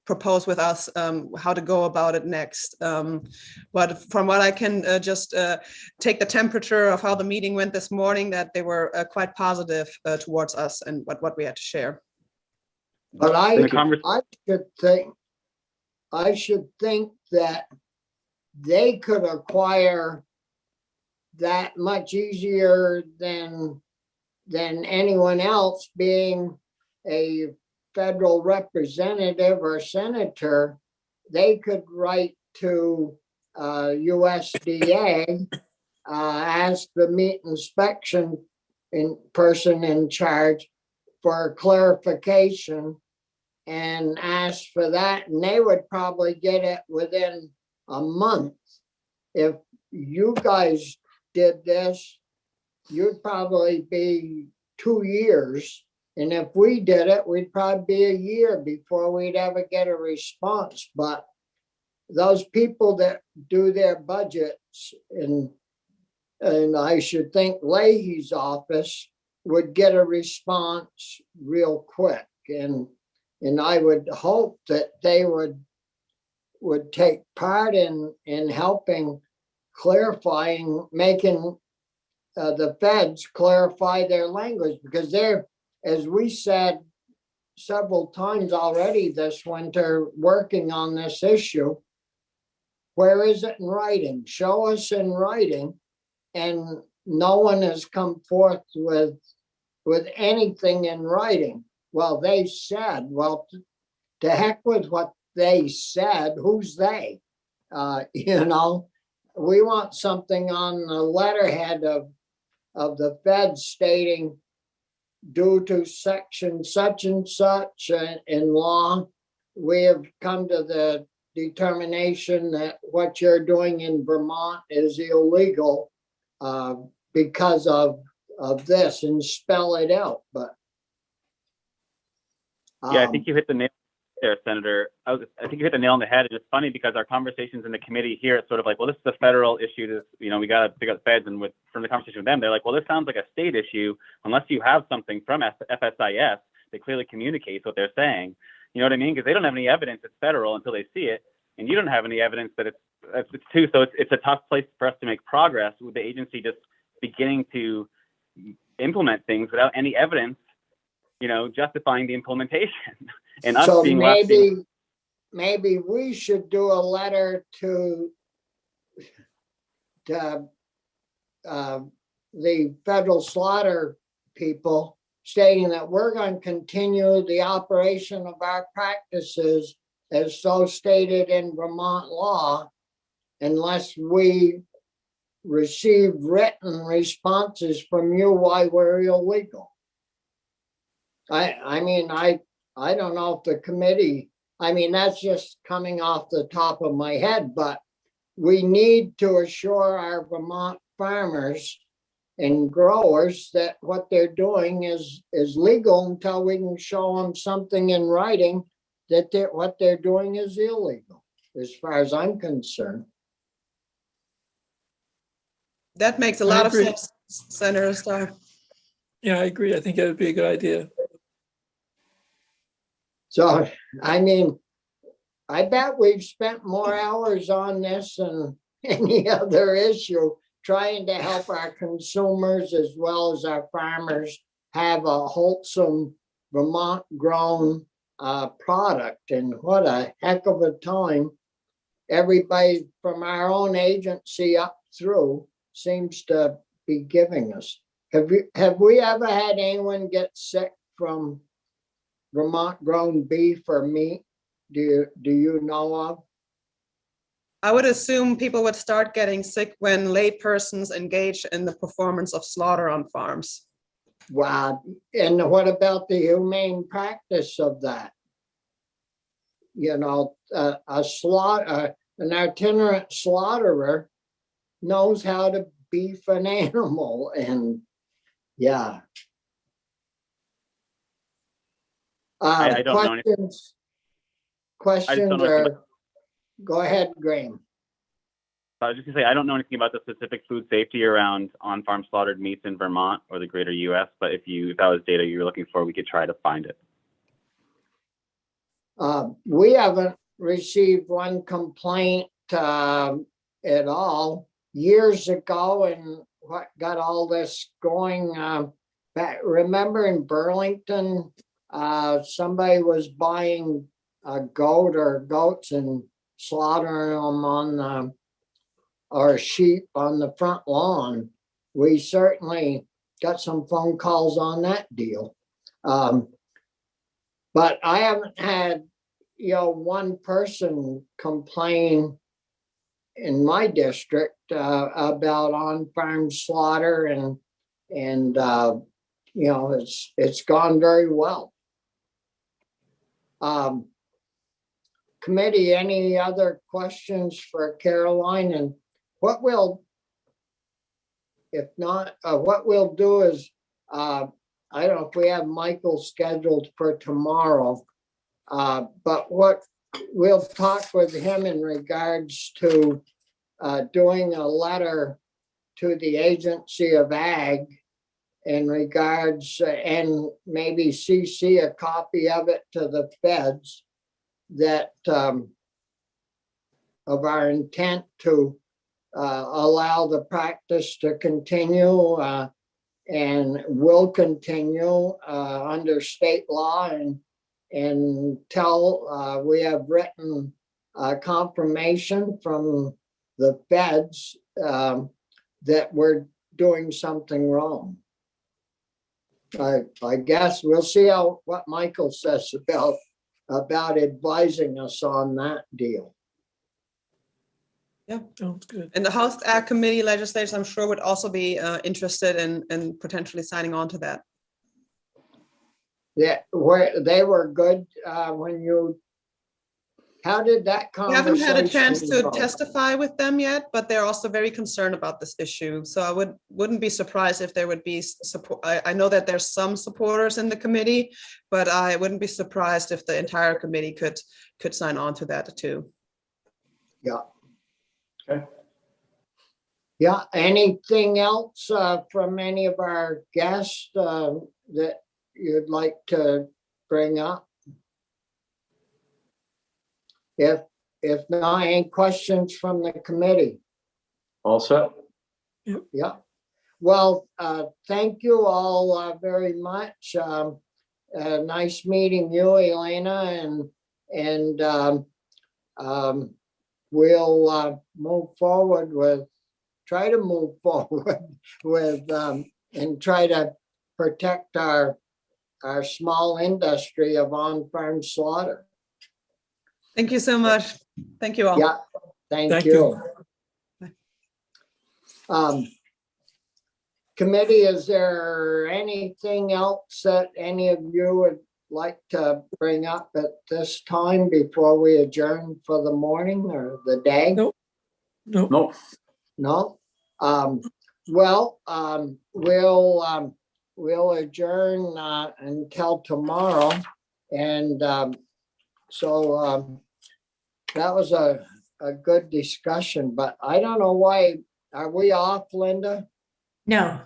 S2: propose with us how to go about it next. But from what I can just take the temperature of how the meeting went this morning, that they were quite positive towards us and what we had to share.
S1: But I should think that they could acquire that much easier than anyone else, being a federal representative or senator. They could write to USDA, ask the meat inspection person in charge for clarification, and ask for that, and they would probably get it within a month. If you guys did this, you'd probably be 2 years. And if we did it, we'd probably be a year before we'd ever get a response. But those people that do their budgets, and I should think Leahy's office would get a response real quick. And I would hope that they would take part in helping clarifying, making the feds clarify their language, because they're, as we said several times already this winter, working on this issue. Where is it in writing? Show us in writing. And no one has come forth with anything in writing. Well, they said, well, to heck with what they said. Who's they? We want something on the letterhead of the Fed stating due to section such and such in law, we have come to the determination that what you're doing in Vermont is illegal because of this, and spell it out, but.
S3: Yeah, I think you hit the nail there, Senator. I think you hit the nail on the head. It's funny because our conversations in the committee here, it's sort of like, well, this is a federal issue. This, we got to pick up feds. And from the conversation with them, they're like, well, this sounds like a state issue. Unless you have something from FSIS that clearly communicates what they're saying. You know what I mean? Because they don't have any evidence it's federal until they see it. And you don't have any evidence that it's too. So it's a tough place for us to make progress with the agency just beginning to implement things without any evidence, justifying the implementation. And us
S1: so
S3: being left
S1: maybe we should do a letter to the federal slaughter people stating that we're going to continue the operation of our practices as so stated in Vermont law, unless we receive written responses from you why we're illegal. I mean, I don't know if the committee, that's just coming off the top of my head, but we need to assure our Vermont farmers and growers that what they're doing is legal until we can show them something in writing that what they're doing is illegal, as far as I'm concerned.
S2: That makes a lot of sense, Senator Starr.
S7: Yeah, I agree. I think that would be a good idea.
S1: So, I bet we've spent more hours on this than any other issue, trying to help our consumers as well as our farmers have a wholesome Vermont grown product. And what a heck of a time everybody from our own agency up through seems to be giving us. Have we ever had anyone get sick from Vermont grown beef or meat? Do you know of?
S2: I would assume people would start getting sick when laypersons engage in the performance of slaughter on farms.
S1: Wow. And what about the humane practice of that? An itinerant slaughterer knows how to beef an animal, and yeah.
S3: I don't know anything.
S1: Questions or go ahead, Graham.
S3: I was just gonna say, I don't know anything about the specific food safety around on-farm slaughtered meats in Vermont or the greater US, but if that was data you were looking for, we could try to find it.
S1: We haven't received one complaint at all. Years ago, and what got all this going, remember in Burlington, somebody was buying a goat or goats and slaughtering them or sheep on the front lawn. We certainly got some phone calls on that deal. But I haven't had, one person complain in my district about on-farm slaughter, and it's gone very well. Committee, any other questions for Caroline? And what we'll do is, I don't know if we have Michael scheduled for tomorrow, but what we'll talk with him in regards to doing a letter to the Agency of Ag in regards, and maybe CC a copy of it to the feds, that of our intent to allow the practice to continue and will continue under state law, and tell we have written confirmation from the feds that we're doing something wrong. I guess we'll see what Michael says about advising us on that deal.
S2: Yeah,
S7: Sounds good.
S2: and the House Ag Committee legislators, I'm sure, would also be interested in potentially signing on to that.
S1: they were good, when you, how did that
S2: We haven't had a chance
S1: conversation
S2: to
S1: go?
S2: testify with them yet, but they're also very concerned about this issue. So I wouldn't be surprised if there would be support. I know that there's some supporters in the committee, but I wouldn't be surprised if the entire committee could sign on to that too.
S1: Yeah.
S5: Okay.
S1: Yeah, anything else from any of our guests that you'd like to bring up? If not, any questions from the committee?
S5: All set?
S1: Yeah. Well, thank you all very much. Nice meeting you, Elena, and we'll move forward with, try to move forward with, and try to protect our small industry of on-farm slaughter.
S2: Thank you so much. Thank you all.
S1: Yeah, thank
S7: Thank
S1: you.
S7: you.
S1: Committee, is there anything else that any of you would like to bring up at this time before we adjourn for the morning or the day?
S7: Nope. No,
S5: No.
S1: No? We'll adjourn until tomorrow. And so that was a good discussion, but I don't know why. Are we off, Linda?
S8: No,